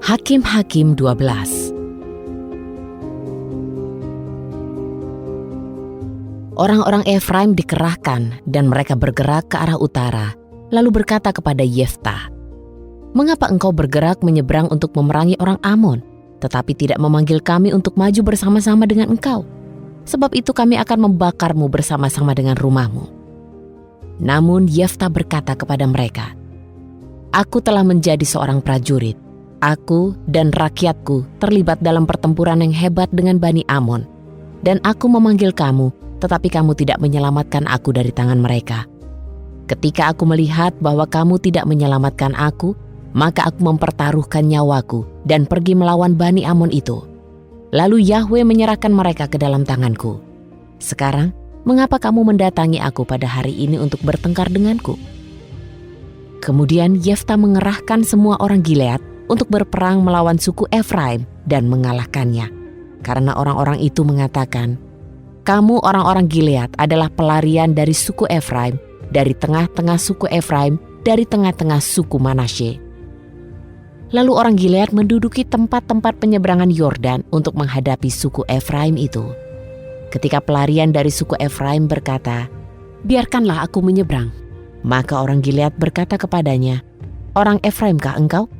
Hakim-Hakim 12. Orang-orang Efraim dikerahkan dan mereka bergerak ke arah utara, lalu berkata kepada Yeftah, "Mengapa engkau bergerak menyeberang untuk memerangi orang Amon, tetapi tidak memanggil kami untuk maju bersama-sama dengan engkau? Sebab itu kami akan membakarmu bersama-sama dengan rumahmu." Namun Yeftah berkata kepada mereka, "Aku telah menjadi seorang prajurit. Aku dan rakyatku terlibat dalam pertempuran yang hebat dengan Bani Amon. Dan aku memanggil kamu, tetapi kamu tidak menyelamatkan aku dari tangan mereka. Ketika aku melihat bahwa kamu tidak menyelamatkan aku, maka aku mempertaruhkan nyawaku dan pergi melawan Bani Amon itu. Lalu Yahwe menyerahkan mereka ke dalam tanganku. Sekarang, mengapa kamu mendatangi aku pada hari ini untuk bertengkar denganku?" Kemudian Yeftah mengerahkan semua orang Gilead untuk berperang melawan suku Efraim dan mengalahkannya. Karena orang-orang itu mengatakan, "Kamu orang-orang Gilead adalah pelarian dari suku Efraim, dari tengah-tengah suku Efraim, dari tengah-tengah suku Manasye." Lalu orang Gilead menduduki tempat-tempat penyeberangan Yordan untuk menghadapi suku Efraim itu. Ketika pelarian dari suku Efraim berkata, "Biarkanlah aku menyeberang," maka orang Gilead berkata kepadanya, "Orang Efraimkah engkau?"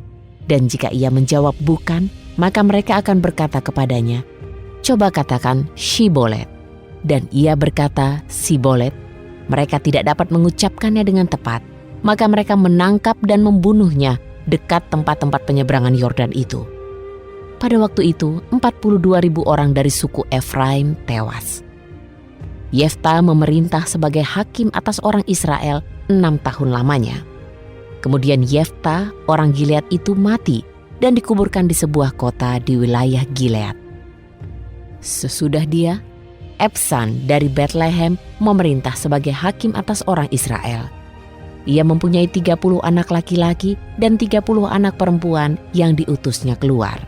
Dan jika ia menjawab bukan, maka mereka akan berkata kepadanya, "Coba katakan Shibolet." Dan ia berkata Sibolet. Mereka tidak dapat mengucapkannya dengan tepat, maka mereka menangkap dan membunuhnya dekat tempat-tempat penyeberangan Yordan itu. Pada waktu itu 42.000 orang dari suku Efraim tewas. Yeftah memerintah sebagai hakim atas orang Israel 6 tahun lamanya. Kemudian Yeftah, orang Gilead itu mati dan dikuburkan di sebuah kota di wilayah Gilead. Sesudah dia, Ebsan dari Betlehem memerintah sebagai hakim atas orang Israel. Ia mempunyai 30 anak laki-laki dan 30 anak perempuan yang diutusnya keluar.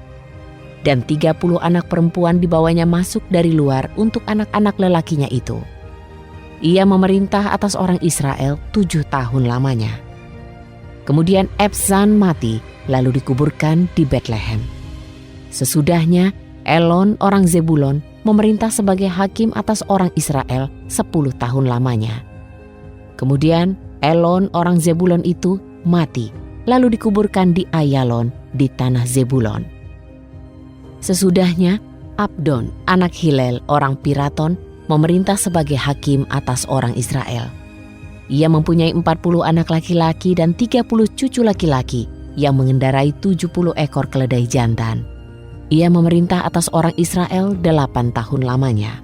Dan 30 anak perempuan dibawanya masuk dari luar untuk anak-anak lelakinya itu. Ia memerintah atas orang Israel 7 tahun lamanya. Kemudian Ebsan mati, lalu dikuburkan di Betlehem. Sesudahnya, Elon orang Zebulon memerintah sebagai hakim atas orang Israel 10 tahun lamanya. Kemudian Elon orang Zebulon itu mati, lalu dikuburkan di Ayalon di tanah Zebulon. Sesudahnya, Abdon anak Hilel orang Piraton memerintah sebagai hakim atas orang Israel. Ia mempunyai 40 anak laki-laki dan 30 cucu laki-laki yang mengendarai 70 ekor keledai jantan. Ia memerintah atas orang Israel 8 tahun lamanya.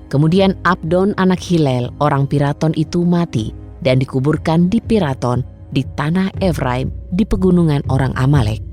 Kemudian Abdon anak Hilel orang Piraton itu mati dan dikuburkan di Piraton di tanah Efraim di pegunungan orang Amalek.